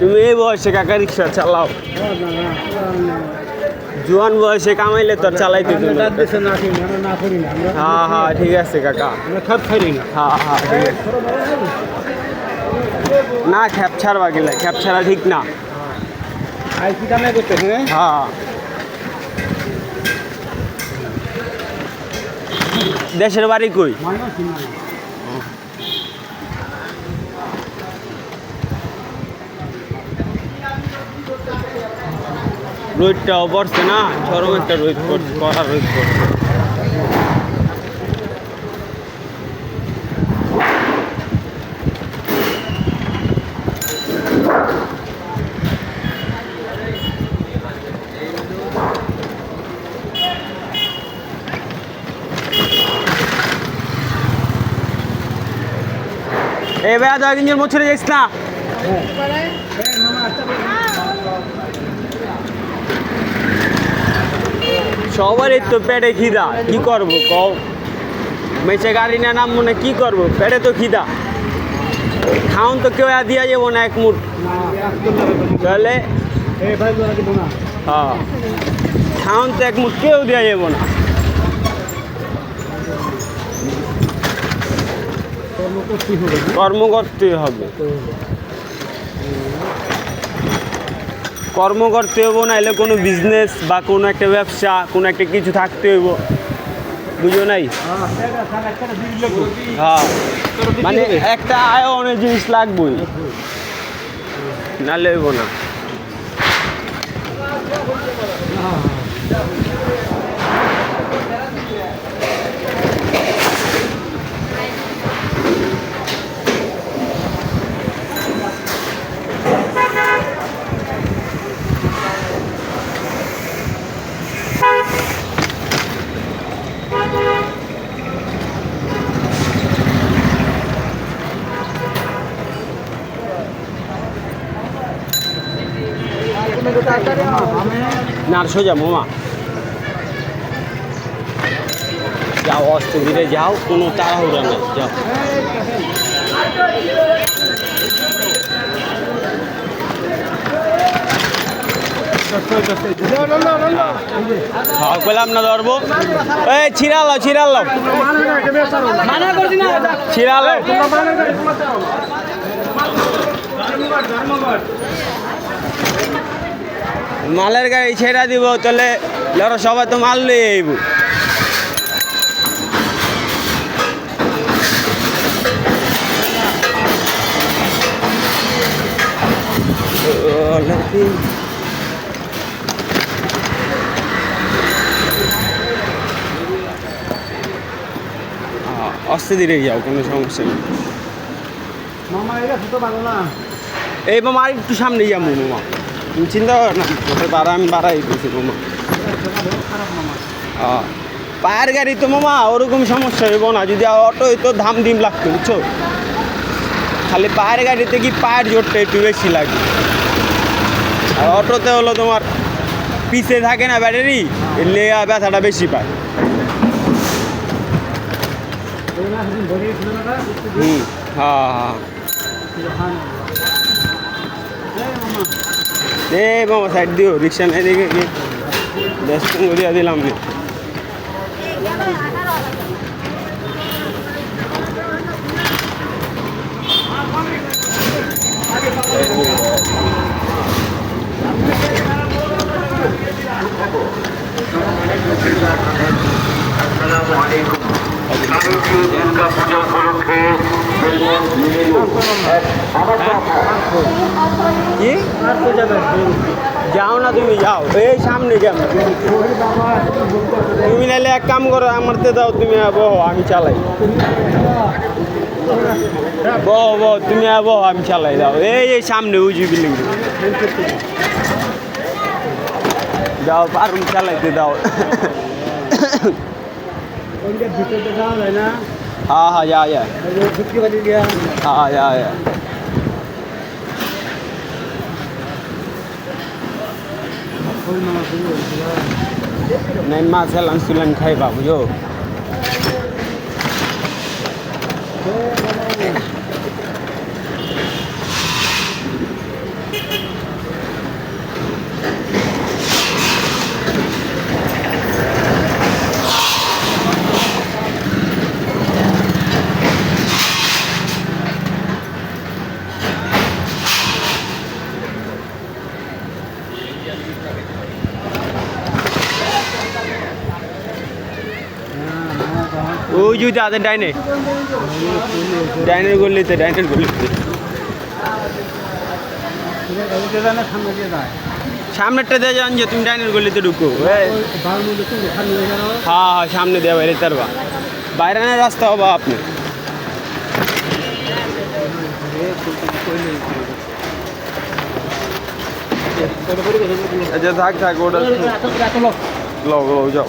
তুমি এই বয়সে কাকা রিক্সা চালাও? জোয়ান বয়সে কামাইলে তো চালাইতে তুমি। হ্যাঁ হ্যাঁ ঠিক আছে কাকা। হ্যাঁ হ্যাঁ ঠিক আছে। না খ্যাপ ছাড়বা গেলে, খ্যাপ ছাড়া ঠিক না। হ্যাঁ দেশের বাড়ি কই? রোদটাও পড়ছে না, চরম একটা রোদ পড়ছে, কড়া রোদ পড়ছে। এই ভাইয়া 2 দিনের মছরে যাইস না। সবারই তো পেটে খিদা, কি করবো কও? মেসে গাড়ি না নাম মনে কি করবো, পেটে তো খিদা। খাউন তো কেউ দিয়া যাবো না এক মুঠ, তাহলে হ্যাঁ খাউন তো এক মুঠ কেউ দেওয়া যাবো না। কর্ম করতে হবে, কর্ম করতে হইব, নাহলে কোনো বিজনেস বা কোনো একটা ব্যবসা, কোনো একটা কিছু থাকতে হইব, বুঝো নাই? হ্যাঁ মানে একটা আয় অনেক জিনিস লাগবেই, নাহলে হইব না। না সোজা মামা যাও, অস্তে ধীরে যাও, কোনো তাড়াহুড়া নেই, যাও। হ্যাঁ পেলাম না ধরবো, এই ছিড়ালো ছিড়ালো ছিড়ালো। মালের গাড়ি ছেড়া দিব, তাহলে লড়ো সবাই তো মাল লই আইব। আস্তে ধীরে যাও, কোনো সমস্যা নেই। এই মামা আর একটু সামনে যাবো মামা, তুমি চিন্তা করো না, আমি বাড়াই দিয়েছি মামা। পায়ের গাড়ি তো মামা ওরকম সমস্যা হইব না, যদি অটো হইতো ধাম দিম লাগতো, বুঝছো? খালি পায়ের গাড়িতে কি পায়ের জোরটা একটু বেশি লাগে, আর অটোতে হলো তোমার পিছে থাকে না ব্যাটারি, এলে ব্যথাটা বেশি পায়। হ্যাঁ হ্যাঁ এ মামা সাইড দিও, রিক্সা নাই দেখে কি 10 দিয়া দিলাম। কি যাও না, তুমি যাও, এই সামনে কেন? তুমি নাইলে এক কাম করো, আমারতে দাও, তুমি বহ আমি চালাই। বহ তুমি বহ আমি চালাই, দাও এই সামনে উঁচু বিল্ডিং যাও, পারুন চালাইতে দাও। हाँ हाँ जा हाँ जा नहीं माँ सेलन सुलन खाइबा बुझो। ওই যদি আদের ডাইনে ডাইনের গলিতে ডাইনের গলিতে সামনেরটা দিয়ে যান যে তুমি ডাইনের গলিতে ঢুকো হ্যাঁ হ্যাঁ সামনে দেওয়া বাইরে তারবা বাইরানের রাস্তা হবা আপনি আচ্ছা থাক থাক ওটা লও লও যাও